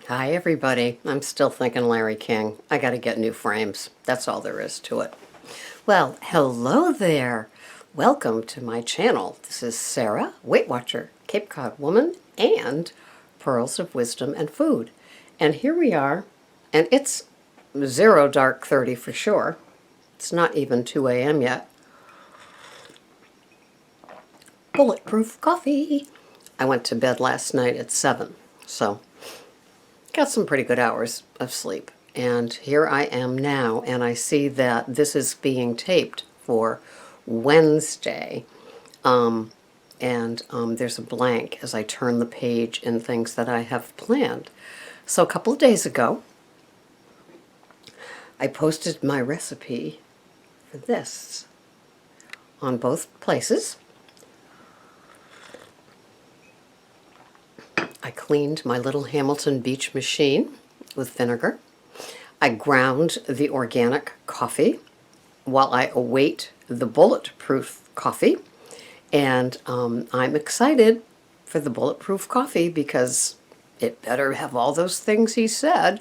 Hi, everybody. I'm still thinking Larry King. I got to get new frames. That's all there is to it. Well, hello there. Welcome to my channel. This is Sarah, Weight Watcher, Cape Cod Woman, and Pearls of Wisdom and Food. And here we are, and it's zero dark 30 for sure. It's not even 2 a.m. yet. Bulletproof coffee. I went to bed last night at 7, so got some pretty good hours of sleep. And here I am now, and I see that this is being taped for Wednesday. There's a blank as I turn the page in things that I have planned. So a couple of days ago, I posted my recipe for this on both places. I cleaned my little Hamilton Beach machine with vinegar. I ground the organic coffee while I await the bulletproof coffee. And I'm excited for the bulletproof coffee because it better have all those things he said.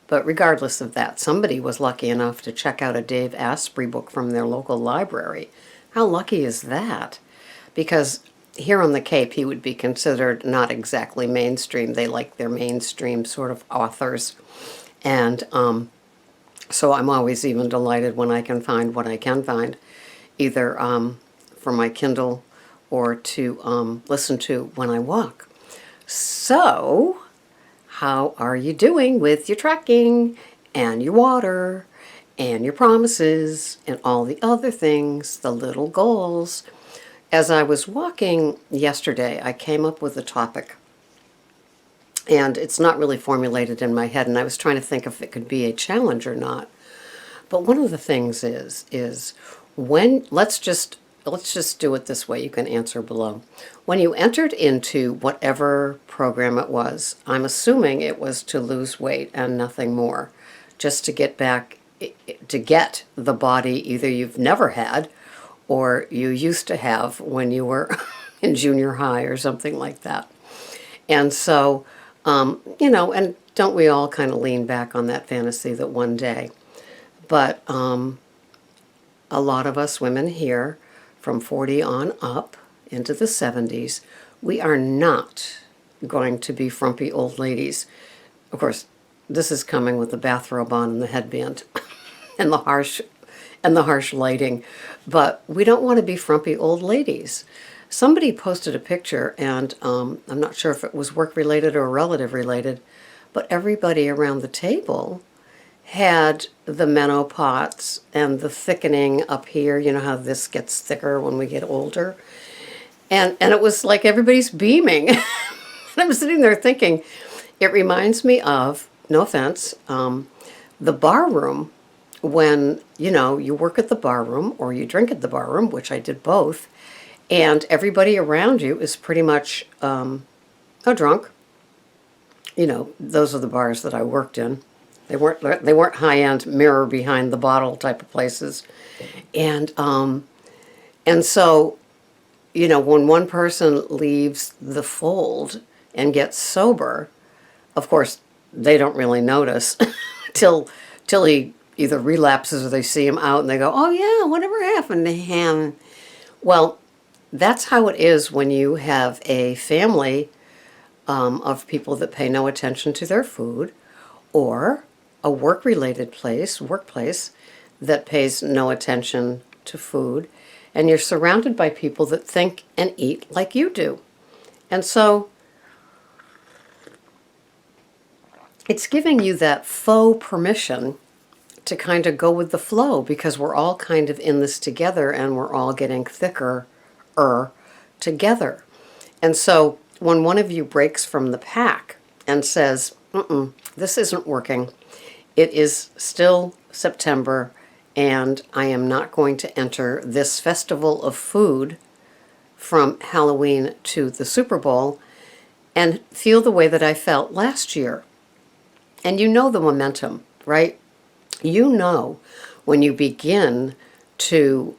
But regardless of that, somebody was lucky enough to check out a Dave Asprey book from their local library. How lucky is that? Because here on the Cape, he would be considered not exactly mainstream. They like their mainstream sort of authors. And so I'm always even delighted when I can find what I can find, either for my Kindle or to listen to when I walk. So, how are you doing with your tracking and your water and your promises and all the other things, the little goals? As I was walking yesterday, I came up with a topic, and it's not really formulated in my head, and I was trying to think if it could be a challenge or not. But one of the things is when, let's just do it this way. You can answer below. When you entered into whatever program it was, I'm assuming it was to lose weight and nothing more, just to get back, to get the body either you've never had or you used to have when you were in junior high or something like that. And so, and don't we all kind of lean back on that fantasy that one day? But a lot of us women here, from 40 on up into the 70s, we are not going to be frumpy old ladies. Of course, this is coming with the bathrobe on and the headband and the harsh lighting, but we don't want to be frumpy old ladies. Somebody posted a picture, and I'm not sure if it was work related or relative related, but everybody around the table had the menopause and the thickening up here. You know how this gets thicker when we get older, and it was like everybody's beaming. And I'm sitting there thinking, it reminds me of, no offense, the bar room. When, you work at the bar room or you drink at the bar room, which I did both, and everybody around you is pretty much drunk. Those are the bars that I worked in. They weren't high-end mirror behind the bottle type of places. And so, when one person leaves the fold and gets sober, of course, they don't really notice till he either relapses or they see him out and they go, oh yeah, whatever happened to him? Well, that's how it is when you have a family of people that pay no attention to their food, or a workplace that pays no attention to food, and you're surrounded by people that think and eat like you do. And so it's giving you that faux permission to kind of go with the flow, because we're all kind of in this together and we're all getting thicker together. And so when one of you breaks from the pack and says, this isn't working, it is still September and I am not going to enter this festival of food from Halloween to the Super Bowl and feel the way that I felt last year. And you know the momentum, right? When you begin to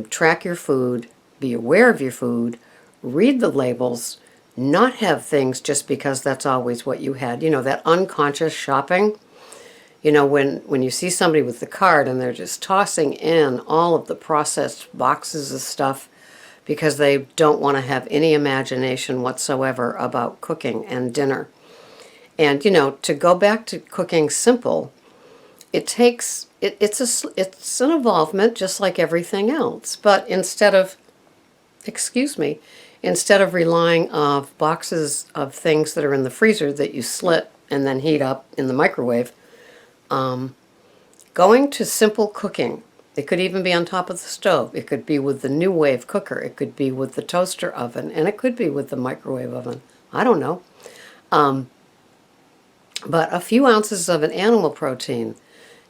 track your food, be aware of your food, read the labels, not have things just because that's always what you had. You know, that unconscious shopping. You know, when you see somebody with the cart and they're just tossing in all of the processed boxes of stuff because they don't want to have any imagination whatsoever about cooking and dinner. And, you know, to go back to cooking simple, it takes, it's an involvement just like everything else. But instead of relying on boxes of things that are in the freezer that you slit and then heat up in the microwave, going to simple cooking. It could even be on top of the stove. It could be with the New Wave cooker. It could be with the toaster oven. And it could be with the microwave oven. I don't know. But a few ounces of an animal protein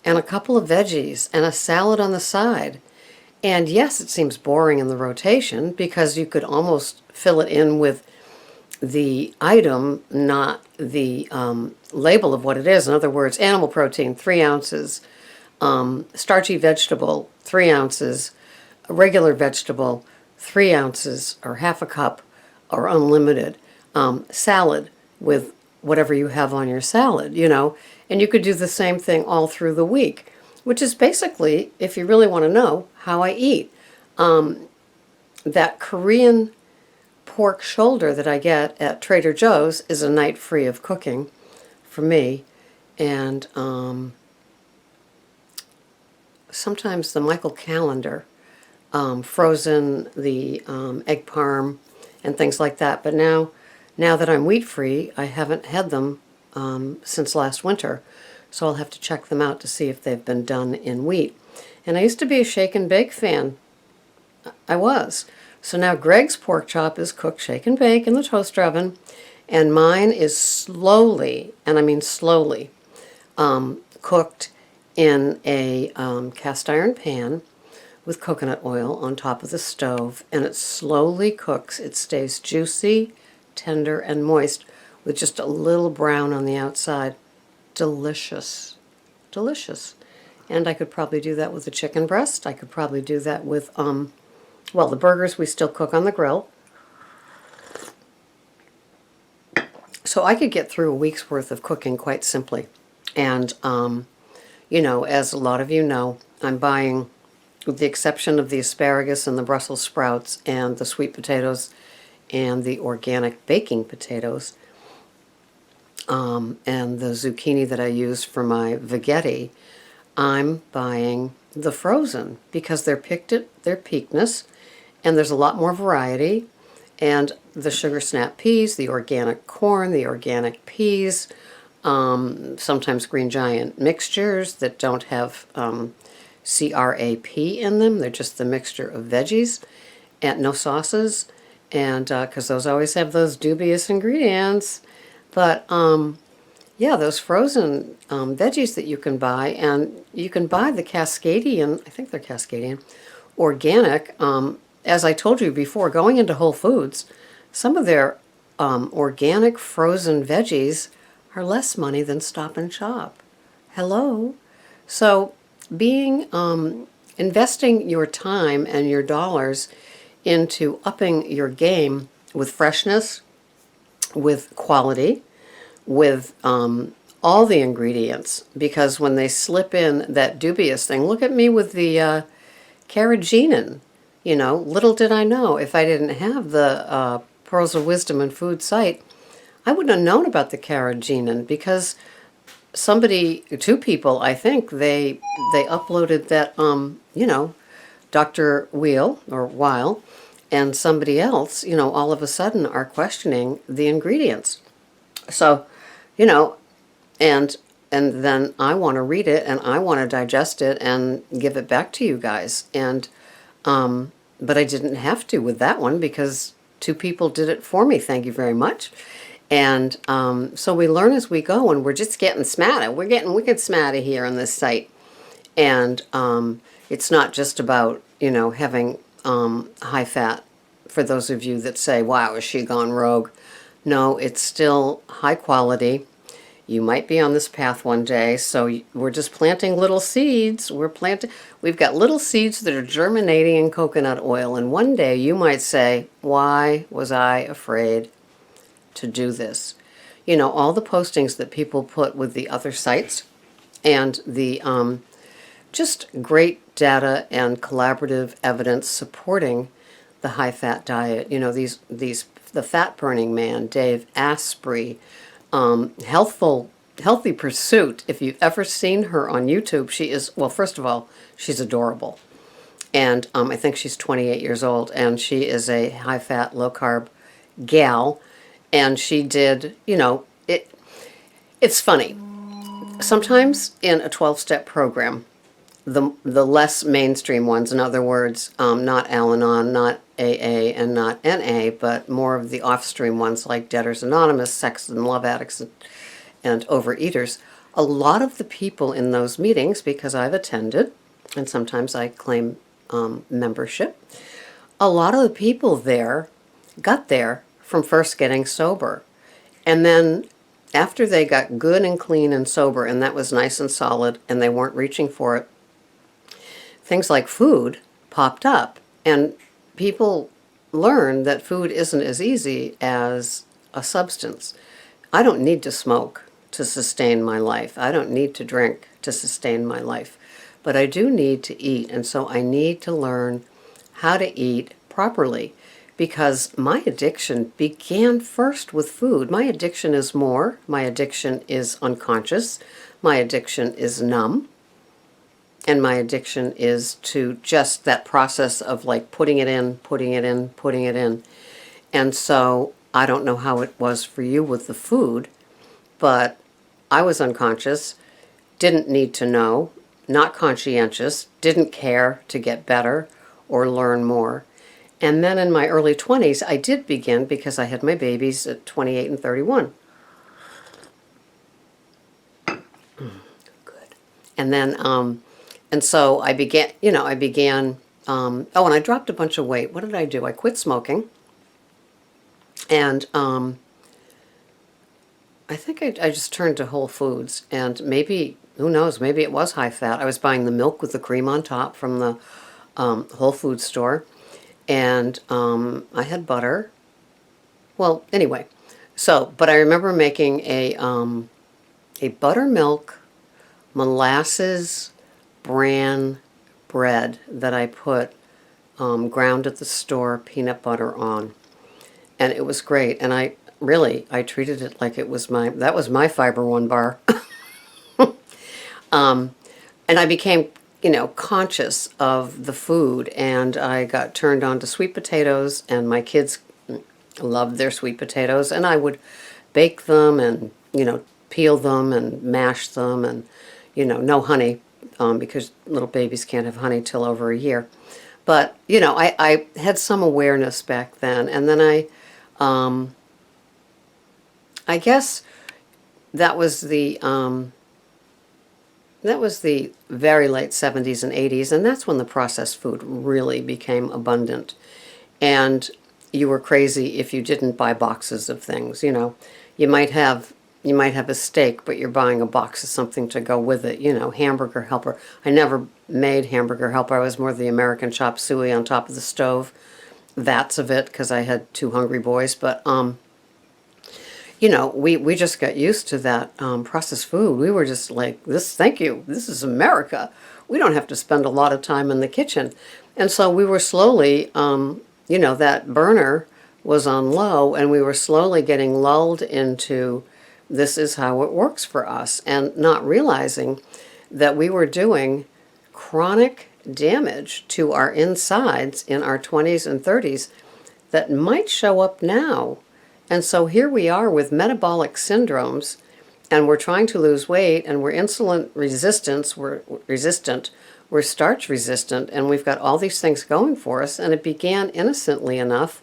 and a couple of veggies and a salad on the side. And yes, it seems boring in the rotation because you could almost fill it in with the item, not the label of what it is. In other words, animal protein, 3 ounces, starchy vegetable, 3 ounces, a regular vegetable, 3 ounces, or half a cup, or unlimited, salad with whatever you have on your salad, you know. And you could do the same thing all through the week, which is basically, if you really want to know, how I eat. That Korean pork shoulder that I get at Trader Joe's is a night free of cooking for me. And sometimes the Michael Calendar, frozen, the egg parm, and things like that. But now that I'm wheat free, I haven't had them since last winter. So I'll have to check them out to see if they've been done in wheat. And I used to be a shake and bake fan. I was. So now Greg's pork chop is cooked shake and bake in the toaster oven, and mine is slowly, and I mean slowly, cooked in a cast iron pan with coconut oil on top of the stove, and it slowly cooks. It stays juicy, tender, and moist with just a little brown on the outside. Delicious. Delicious. And I could probably do that with a chicken breast. I could probably do that with well, the burgers we still cook on the grill. So I could get through a week's worth of cooking quite simply. And, you know, as a lot of you know, I'm buying, with the exception of the asparagus and the Brussels sprouts and the sweet potatoes and the organic baking potatoes, and the zucchini that I use for my veggetti, I'm buying the frozen because they're peakness, and there's a lot more variety, and the sugar snap peas, the organic corn, the organic peas, sometimes Green Giant mixtures that don't have CRAP in them. They're just the mixture of veggies and no sauces, and because those always have those dubious ingredients. But yeah, those frozen veggies that you can buy, and you can buy the Cascadian, I think they're Cascadian, organic. As I told you before, going into Whole Foods, some of their organic frozen veggies are less money than Stop and Shop. Hello. So investing your time and your dollars into upping your game with freshness, with quality, with all the ingredients, because when they slip in that dubious thing, look at me with the carrageenan. You know, little did I know, if I didn't have the Pearls of Wisdom and Food site, I wouldn't have known about the carrageenan, because two people, I think, they uploaded that, you know, Dr. Weil, and somebody else, you know, all of a sudden are questioning the ingredients. So, you know, and then I want to read it and I want to digest it and give it back to you guys. And but I didn't have to with that one because two people did it for me. Thank you very much. And so we learn as we go, and we're just getting smarter. We're getting wicked smarter here on this site. And it's not just about, you know, having high fat, for those of you that say, wow, is she gone rogue? No, it's still high quality. You might be on this path one day, so we're just planting little seeds. We've got little seeds that are germinating in coconut oil, and one day you might say, why was I afraid? to do this. You know, all the postings that people put with the other sites and the just great data and collaborative evidence supporting the high-fat diet. You know, the Fat Burning Man, Dave Asprey, Healthy Pursuit. If you've ever seen her on YouTube, she is, well, first of all, she's adorable. And I think she's 28 years old, and she is a high-fat, low-carb gal. And she did, you know, it's funny. Sometimes in a 12-step program, the less mainstream ones, in other words, not Al-Anon, not AA, and not NA, but more of the off-stream ones like Debtors Anonymous, Sex and Love Addicts, and Overeaters, a lot of the people in those meetings, because I've attended, and sometimes I claim membership, a lot of the people there got there from first getting sober. And then after they got good and clean and sober, and that was nice and solid, and they weren't reaching for it, things like food popped up, and people learned that food isn't as easy as a substance. I don't need to smoke to sustain my life. I don't need to drink to sustain my life. But I do need to eat, and so I need to learn how to eat properly, because my addiction began first with food. My addiction is more. My addiction is unconscious. My addiction is numb. And my addiction is to just that process of like putting it in, putting it in, putting it in. And so I don't know how it was for you with the food, but I was unconscious, didn't need to know, not conscientious, didn't care to get better or learn more. And then in my early 20s, I did begin, because I had my babies at 28 and 31. Good. And then, and so I began, oh, and I dropped a bunch of weight. What did I do? I quit smoking. And I think I just turned to Whole Foods. And maybe, who knows, maybe it was high fat. I was buying the milk with the cream on top from the Whole Foods store. And I had butter. Well, anyway. So, but I remember making a buttermilk molasses bran bread that I put ground at the store peanut butter on, and it was great. And I treated it like it was that was my Fiber One bar. And I became, conscious of the food, and I got turned on to sweet potatoes, and my kids loved their sweet potatoes, and I would bake them and, peel them and mash them, and, no honey, because little babies can't have honey till over a year. But, I had some awareness back then, and then I guess that was the very late 70s and 80s, and that's when the processed food really became abundant. And you were crazy if you didn't buy boxes of things. You might have a steak, but you're buying a box of something to go with it. Hamburger Helper. I never made Hamburger Helper. I was more the American chop suey on top of the stove, vats of it, because I had two hungry boys. But we just got used to that processed food. We were just like, thank you, this is America. We don't have to spend a lot of time in the kitchen. And so we were slowly, that burner was on low, and we were slowly getting lulled into this is how it works for us, and not realizing that we were doing chronic damage to our insides in our 20s and 30s that might show up now. And so here we are with metabolic syndromes, and we're trying to lose weight, and we're insulin resistant, we're starch resistant, and we've got all these things going for us. And it began innocently enough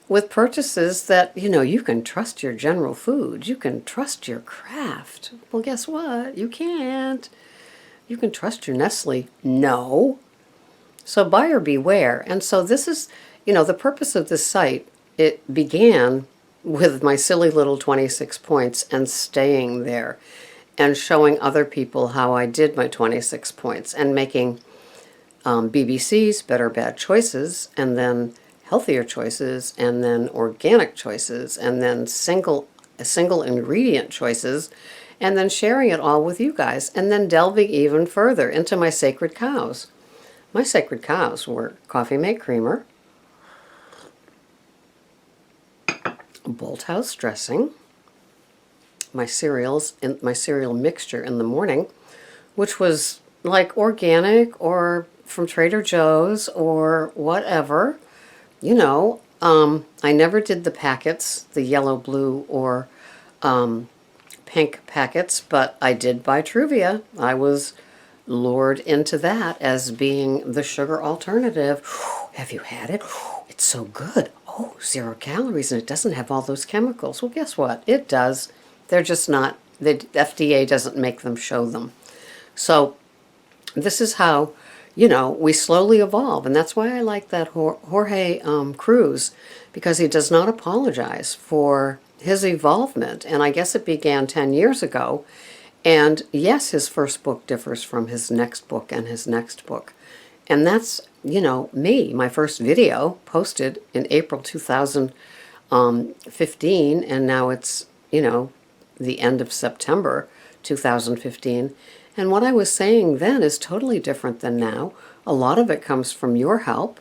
with purchases that, you can trust your General Foods, you can trust your Kraft. Well, guess what? You can't. You can trust your Nestle. No. So buyer beware. And so this is, the purpose of this site, it began with my silly little 26 points and staying there and showing other people how I did my 26 points and making BBCs, Better Bad Choices, and then healthier choices, and then organic choices, and then single ingredient choices, and then sharing it all with you guys, and then delving even further into my sacred cows. My sacred cows were Coffee Mate Creamer, Bolthouse dressing, my cereals, in my cereal mixture in the morning, which was like organic or from Trader Joe's or whatever. You know, I never did the packets, the yellow, blue, or pink packets, but I did buy Truvia. I was lured into that as being the sugar alternative. Have you had it? It's so good. Oh, 0 calories, and it doesn't have all those chemicals. Well, guess what? It does. They're just not, the FDA doesn't make them show them. So this is how, you know, we slowly evolve. And that's why I like that Jorge Cruz, because he does not apologize for his evolvement. And I guess it began 10 years ago. And yes, his first book differs from his next book and his next book. And that's, you know, me. My first video posted in April 2015, and now it's, you know, the end of September 2015. And what I was saying then is totally different than now. A lot of it comes from your help.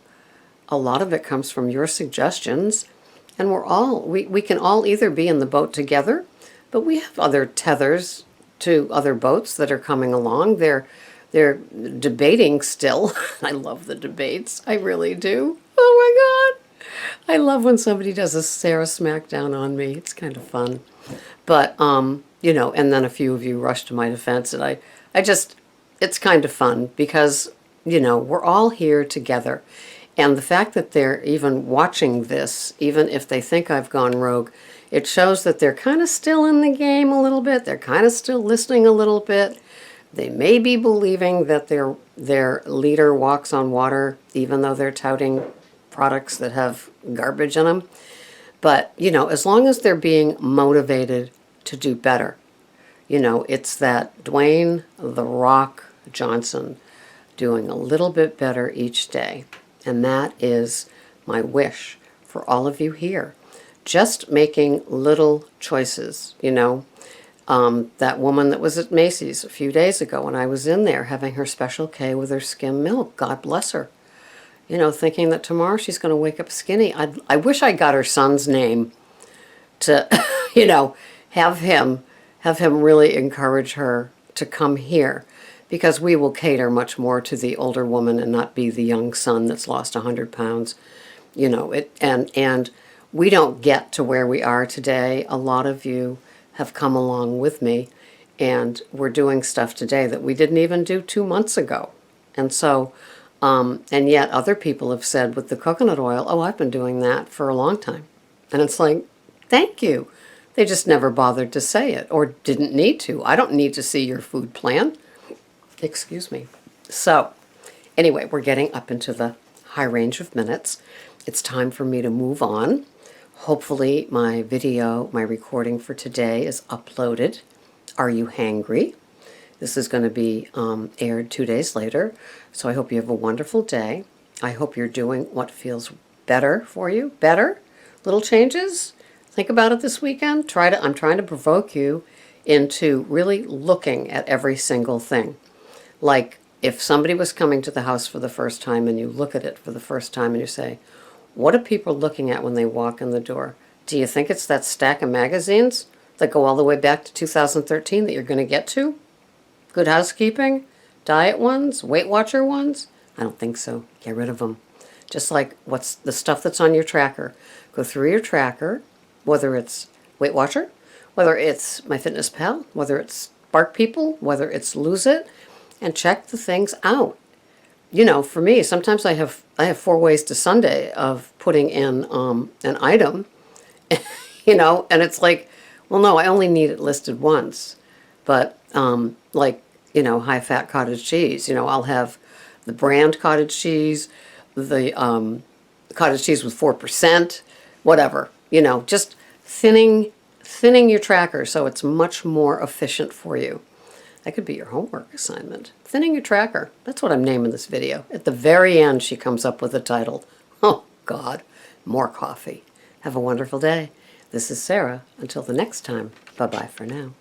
A lot of it comes from your suggestions. And we can all either be in the boat together, but we have other tethers to other boats that are coming along. They're debating still. I love the debates. I really do. Oh my God. I love when somebody does a Sarah Smackdown on me. It's kind of fun. But, you know, and then a few of you rush to my defense, and I just, it's kind of fun because, you know, we're all here together. And the fact that they're even watching this, even if they think I've gone rogue, it shows that they're kind of still in the game a little bit. They're kind of still listening a little bit. They may be believing that their leader walks on water, even though they're touting products that have garbage in them. But, you know, as long as they're being motivated to do better, you know, it's that Dwayne "The Rock" Johnson doing a little bit better each day. And that is my wish for all of you here. Just making little choices, you know. That woman that was at Macy's a few days ago when I was in there having her Special K with her skim milk, God bless her. You know, thinking that tomorrow she's going to wake up skinny. I wish I got her son's name to, you know, have him really encourage her to come here, because we will cater much more to the older woman and not be the young son that's lost 100 pounds. You know, and we don't get to where we are today. A lot of you have come along with me, and we're doing stuff today that we didn't even do 2 months ago. And so, and yet other people have said with the coconut oil, oh, I've been doing that for a long time. And it's like, thank you. They just never bothered to say it, or didn't need to. I don't need to see your food plan. Excuse me. So, anyway, we're getting up into the high range of minutes. It's time for me to move on. Hopefully my video, my recording for today is uploaded. Are you hangry? This is going to be aired 2 days later. So I hope you have a wonderful day. I hope you're doing what feels better for you. Better? Little changes? Think about it this weekend. I'm trying to provoke you into really looking at every single thing. Like if somebody was coming to the house for the first time and you look at it for the first time and you say, what are people looking at when they walk in the door? Do you think it's that stack of magazines that go all the way back to 2013 that you're going to get to? Good Housekeeping? Diet ones? Weight Watcher ones? I don't think so. Get rid of them. Just like what's the stuff that's on your tracker. Go through your tracker, whether it's Weight Watcher, whether it's MyFitnessPal, whether it's Spark People, whether it's Lose It, and check the things out. You know, for me, sometimes I have 4 ways to Sunday of putting in an item, you know, and it's like, well, no, I only need it listed once. But like, you know, high-fat cottage cheese, you know, I'll have the brand cottage cheese, the cottage cheese with 4%, whatever, you know, just thinning your tracker so it's much more efficient for you. That could be your homework assignment. Thinning your tracker. That's what I'm naming this video. At the very end, she comes up with a title. Oh, God. more coffee. Have a wonderful day. This is Sarah. Until the next time, bye-bye for now.